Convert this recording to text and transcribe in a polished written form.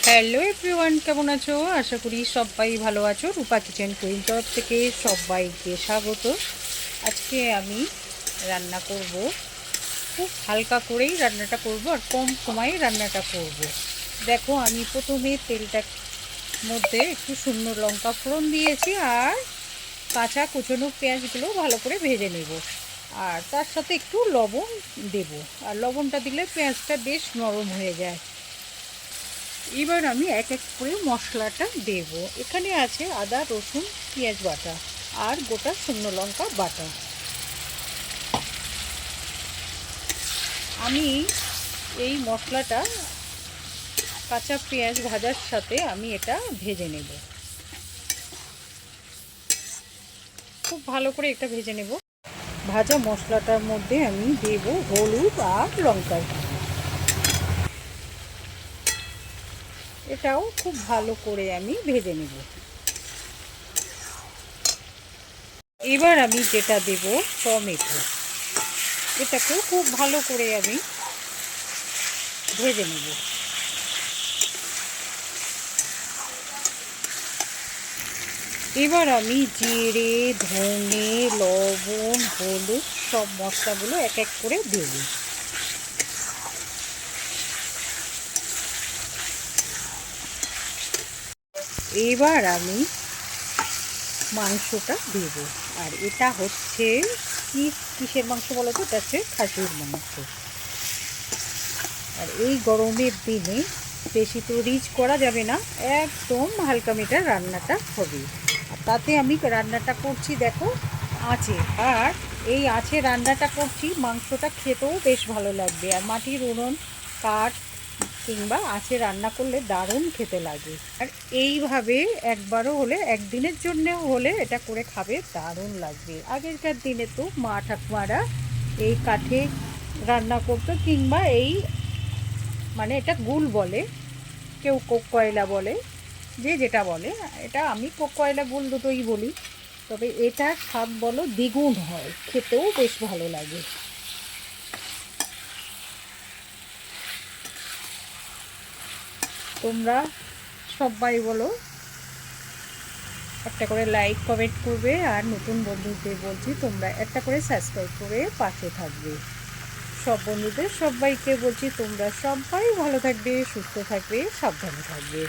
Hello everyone, কেমন আছো? আশা করি সবাই ভালো আছো। রূপা কিচেন কুইন তরফ থেকে সবাইকে স্বাগত। আজকে আমি রান্না করব, খুব হালকা করেই রান্নাটা করব আর কম সময়ে রান্নাটা করব। দেখো, আমি প্রথমে তেলটার মধ্যে একটু শুকনো লঙ্কা ফোড়ন দিয়েছি আর কাঁচা কুচনো পেঁয়াজগুলো ভালো করে ভেজে নেব। আর তার সাথে একটু লবণ দেব, আর লবণটা দিলে পেঁয়াজটা বেশ নরম হয়ে যায়। এবার আমি এক এক করে মশলাটা দেব। এখানে আছে আদা রসুন পেঁয়াজ বাটা আর গোটা শুকনো লঙ্কা বাটা। আমি এই মশলাটা কাঁচা পেঁয়াজ ভাজার সাথে আমি এটা ভেজে নেব, খুব ভালো করে এটা ভেজে নেব। ভাজা মশলাটার মধ্যে আমি দেব হলুদ আর লঙ্কার গুঁড়ো। এটাও খুব ভালো করে আমি ভেজে নেব। এবার আমি যেটা দেব টমেটো, এটাকেও খুব ভালো করে আমি ভেজে নেব। এবার আমি জিরে ধনে লবণ হলুদ সব মশলাগুলো এক এক করে দেব। এবার আমি মাংসটা দেব। আর এটা হচ্ছে কিসের মাংস বলো তো? এটা হচ্ছে খাসির মাংস। আর এই গরমের দিনে বেশি তো রিচ করা যাবে না, একদম হালকা মিটার রান্নাটা হবে। আর তাতে আমি রান্নাটা করছি দেখো আঁচে, আর এই আঁচে রান্নাটা করছি, মাংসটা খেতেও বেশ ভালো লাগবে। আর মাটির উনুন কাঠ কিংবা আঁচে রান্না করলে দারুণ খেতে লাগে। আর এইভাবে একবারও হলে, একদিনের জন্যেও হলে এটা করে খাবে, দারুণ লাগবে। আগেরকার দিনে তো মা ঠাকুমারা এই কাঠে রান্না করতো, কিংবা এই মানে এটা গুল বলে, কেউ কোক কয়লা বলে, যে যেটা বলে। এটা আমি কোক কয়লা গুল দুটোই বলি, তবে এটার স্বাদ বলো দ্বিগুণ হয়, খেতেও বেশ ভালো লাগে। তোমরা সবাই বলো, একটা করে লাইক কমেন্ট করবে, আর নতুন বন্ধুদের বলছি তোমরা একটা করে সাবস্ক্রাইব করে পাশে থাকবে। সব বন্ধুদের সবাইকে বলছি তোমরা সবাই ভালো থাকবে, সুস্থ থাকবে, সাবধানে থাকবে।